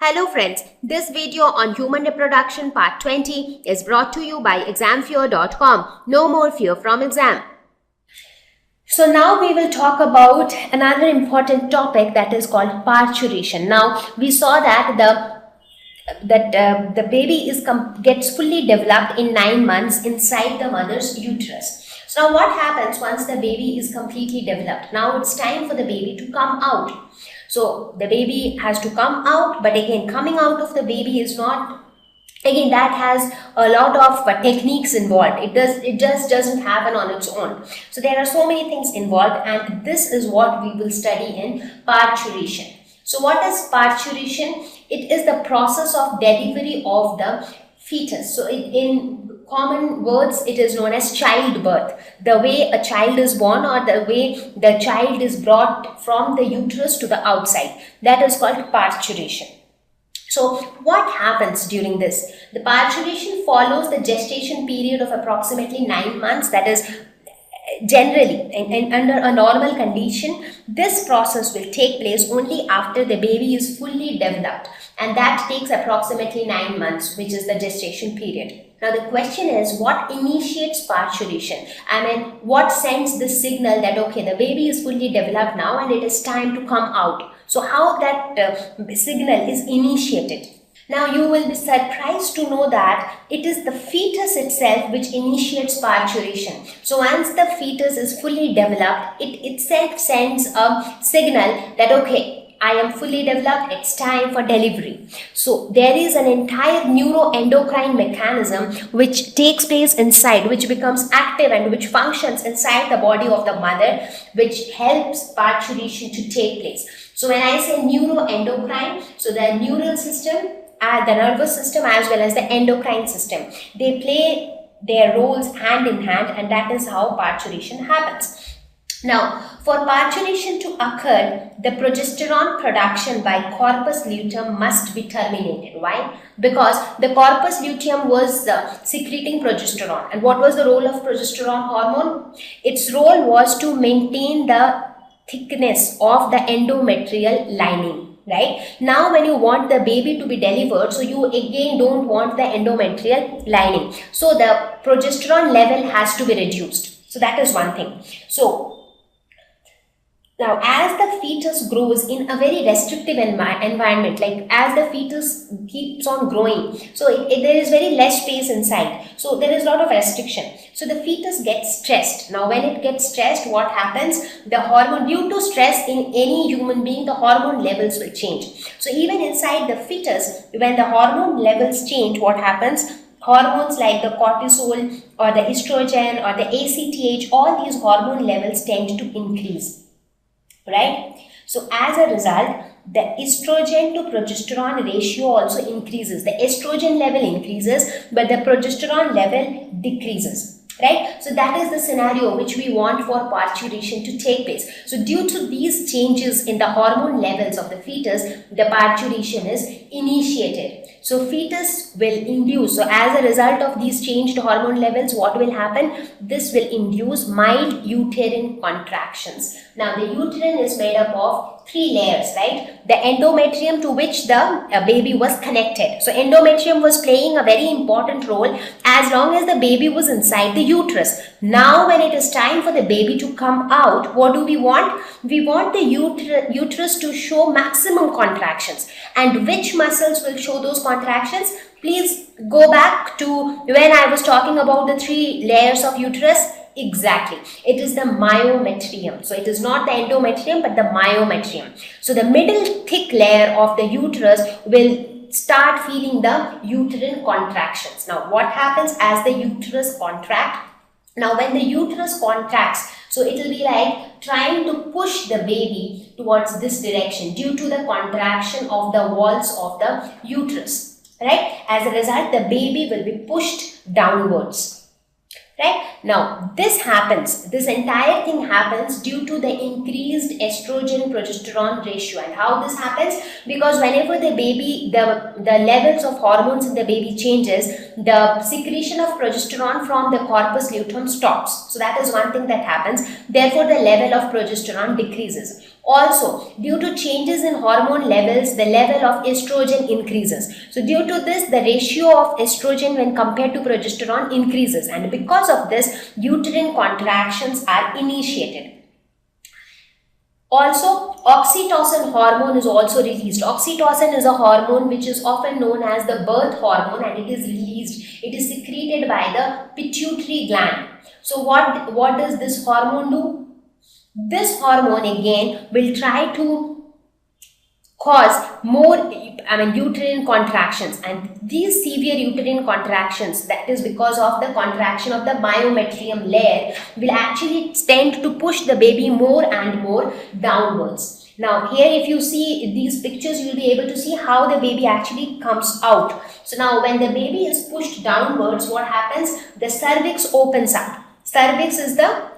Hello friends, this video on human reproduction part 20 is brought to you by examfear.com. No more fear from exam. So now we will talk about another important topic that is called parturition. Now we saw that the baby gets fully developed in 9 months inside the mother's uterus. So now what happens once the baby is completely developed? Now it's time for the baby to come out. So the baby has to come out, but again, coming out of the baby is not, again, that has a lot of techniques involved. It just doesn't happen on its own. So there are so many things involved, and this is what we will study in parturition. So what is parturition? It is the process of delivery of the fetus. So in common words, it is known as childbirth. The way a child is born, or the way the child is brought from the uterus to the outside, that is called parturition. So what happens during this? The parturition follows the gestation period of approximately 9 months. That is generally, and under a normal condition, this process will take place only after the baby is fully developed, and that takes approximately 9 months, which is the gestation period. Now the question is, what initiates parturition? I mean, what sends the signal that okay, the baby is fully developed now and it is time to come out? So how that signal is initiated? Now you will be surprised to know that it is the fetus itself which initiates parturition. So once the fetus is fully developed, it itself sends a signal that okay, I am fully developed, it's time for delivery. So there is an entire neuroendocrine mechanism which takes place inside, which becomes active and which functions inside the body of the mother, which helps parturition to take place. So when I say neuroendocrine, so the neural system, the nervous system, as well as the endocrine system, they play their roles hand in hand, and that is how parturition happens. Now, for parturition to occur, the progesterone production by corpus luteum must be terminated. Why? Because the corpus luteum was secreting progesterone. And what was the role of progesterone hormone? Its role was to maintain the thickness of the endometrial lining. Right? Now when you want the baby to be delivered, so you again don't want the endometrial lining. So the progesterone level has to be reduced. So that is one thing. So now, as the fetus grows in a very restrictive environment, like as the fetus keeps on growing, so there is very less space inside. So there is a lot of restriction. So the fetus gets stressed. Now, when it gets stressed, what happens? The hormone, due to stress in any human being, the hormone levels will change. So even inside the fetus, when the hormone levels change, what happens? Hormones like the cortisol or the estrogen or the ACTH, all these hormone levels tend to increase. Right? So as a result, the estrogen to progesterone ratio also increases. The estrogen level increases, but the progesterone level decreases. Right? So that is the scenario which we want for parturition to take place. So due to these changes in the hormone levels of the fetus, the parturition is initiated. So fetus will induce, so as a result of these changed hormone levels, what will happen? This will induce mild uterine contractions. Now the uterine is made up of 3 layers, right? The endometrium, to which the baby was connected. So endometrium was playing a very important role as long as the baby was inside the uterus. Now when it is time for the baby to come out, what do we want? We want the uterus to show maximum contractions. And which muscles will show those contractions? Please go back to when I was talking about the 3 layers of uterus. Exactly. It is the myometrium. So it is not the endometrium, but the myometrium. So the middle thick layer of the uterus will start feeling the uterine contractions. Now what happens as the uterus contracts? Now when the uterus contracts, so it will be like trying to push the baby towards this direction due to the contraction of the walls of the uterus. Right? As a result, the baby will be pushed downwards. Right? Now, this entire thing happens due to the increased estrogen-progesterone ratio. And how this happens? Because whenever the baby, the levels of hormones in the baby changes, the secretion of progesterone from the corpus luteum stops. So that is one thing that happens. Therefore, the level of progesterone decreases. Also, due to changes in hormone levels, the level of estrogen increases. So due to this, the ratio of estrogen when compared to progesterone increases, and because of this, uterine contractions are initiated. Also, oxytocin hormone is also released. Oxytocin is a hormone which is often known as the birth hormone, and it is released. It is secreted by the pituitary gland. So what does this hormone do? This hormone again will try to cause more uterine contractions, and these severe uterine contractions, that is because of the contraction of the myometrium layer, will actually tend to push the baby more and more downwards. Now here, if you see these pictures, you will be able to see how the baby actually comes out. So now when the baby is pushed downwards, what happens? The cervix opens up. Cervix is the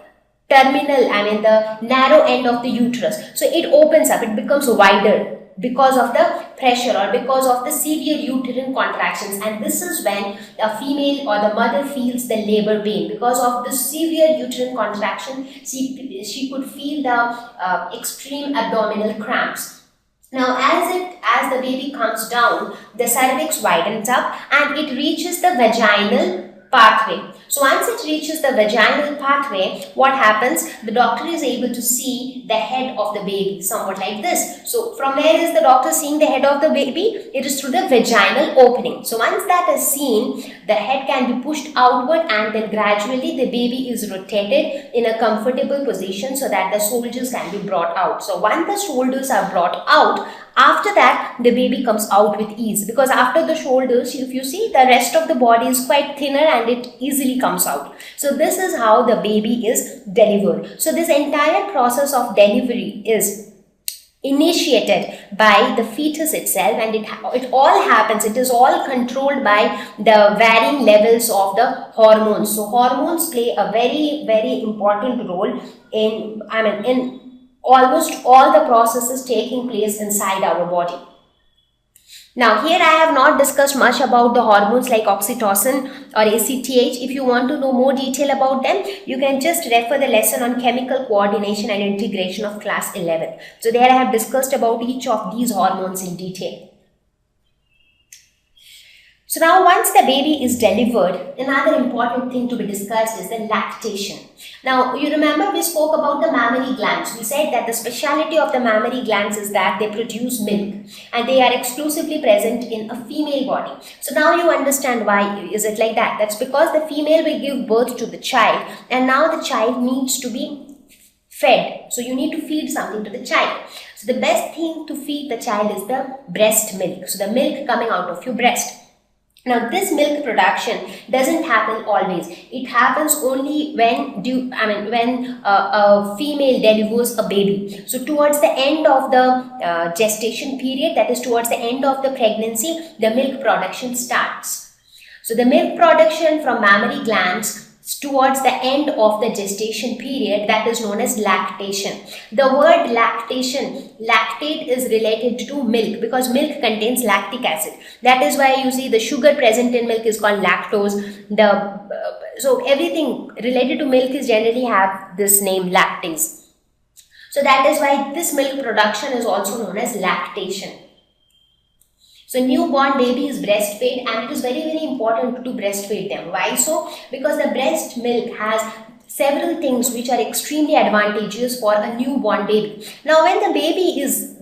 terminal, the narrow end of the uterus. So it opens up, it becomes wider because of the pressure or because of the severe uterine contractions, and this is when the female or the mother feels the labor pain. Because of the severe uterine contraction, she could feel the extreme abdominal cramps. Now as the baby comes down, the cervix widens up and it reaches the vaginal pathway. So once it reaches the vaginal pathway, what happens? The doctor is able to see the head of the baby, somewhat like this. So from where is the doctor seeing the head of the baby? It is through the vaginal opening. So once that is seen, the head can be pushed outward, and then gradually the baby is rotated in a comfortable position so that the shoulders can be brought out. So once the shoulders are brought out, after that the baby comes out with ease, because after the shoulders, if you see, the rest of the body is quite thinner and it easily comes out. So this is how the baby is delivered. So this entire process of delivery is initiated by the fetus itself, and it all happens, it is all controlled by the varying levels of the hormones. So hormones play a very, very important role in almost all the processes taking place inside our body. Now here I have not discussed much about the hormones like oxytocin or ACTH. If you want to know more detail about them, you can just refer the lesson on chemical coordination and integration of class 11. So there I have discussed about each of these hormones in detail. So now once the baby is delivered, another important thing to be discussed is the lactation. Now you remember we spoke about the mammary glands. We said that the speciality of the mammary glands is that they produce milk and they are exclusively present in a female body. So now you understand why is it like that. That's because the female will give birth to the child, and now the child needs to be fed. So you need to feed something to the child. So the best thing to feed the child is the breast milk. So the milk coming out of your breast. Now this milk production doesn't happen always. It happens only when a female delivers a baby. So towards the end of the gestation period, that is towards the end of the pregnancy, the milk production starts. So the milk production from mammary glands towards the end of the gestation period, that is known as lactation. The word lactation, lactate is related to milk because milk contains lactic acid. That is why you see the sugar present in milk is called lactose. So everything related to milk is generally have this name lactase. So that is why this milk production is also known as lactation. So newborn baby is breastfed, and it is very, very important to breastfeed them. Why so? Because the breast milk has several things which are extremely advantageous for a newborn baby. Now when the baby is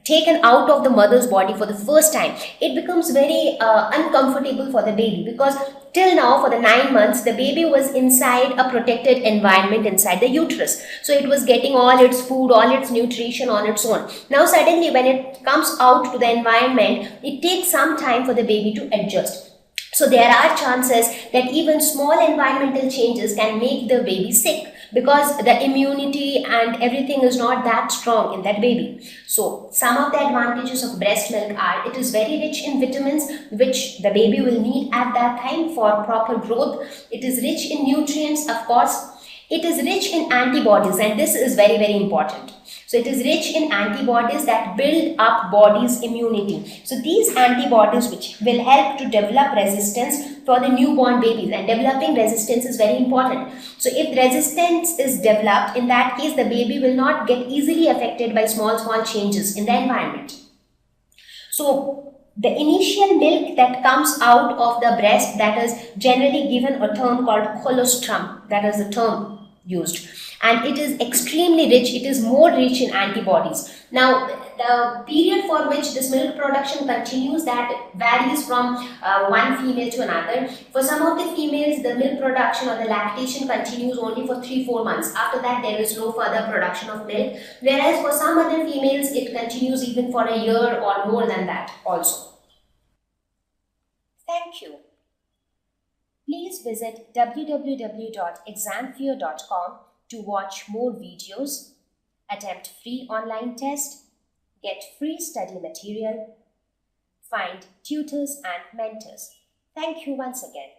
taken out of the mother's body for the first time, it becomes very uncomfortable for the baby, because till now for the 9 months the baby was inside a protected environment inside the uterus. So it was getting all its food, all its nutrition on its own. Now suddenly when it comes out to the environment, it takes some time for the baby to adjust. So there are chances that even small environmental changes can make the baby sick, because the immunity and everything is not that strong in that baby. So some of the advantages of breast milk are, it is very rich in vitamins which the baby will need at that time for proper growth. It is rich in nutrients, of course. It is rich in antibodies, and this is very, very important. So it is rich in antibodies that build up body's immunity. So these antibodies which will help to develop resistance for the newborn babies, and developing resistance is very important. So if resistance is developed, in that case the baby will not get easily affected by small changes in the environment. So the initial milk that comes out of the breast, that is generally given a term called colostrum, that is the term used, and it is extremely rich. It is more rich in antibodies. Now the period for which this milk production continues, that varies from one female to another. For some of the females, the milk production or the lactation continues only for 3-4 months. After that, there is no further production of milk, whereas for some other females it continues even for a year or more than that also. Thank you. Please visit www.examfear.com to watch more videos, attempt free online test, get free study material, find tutors and mentors. Thank you once again.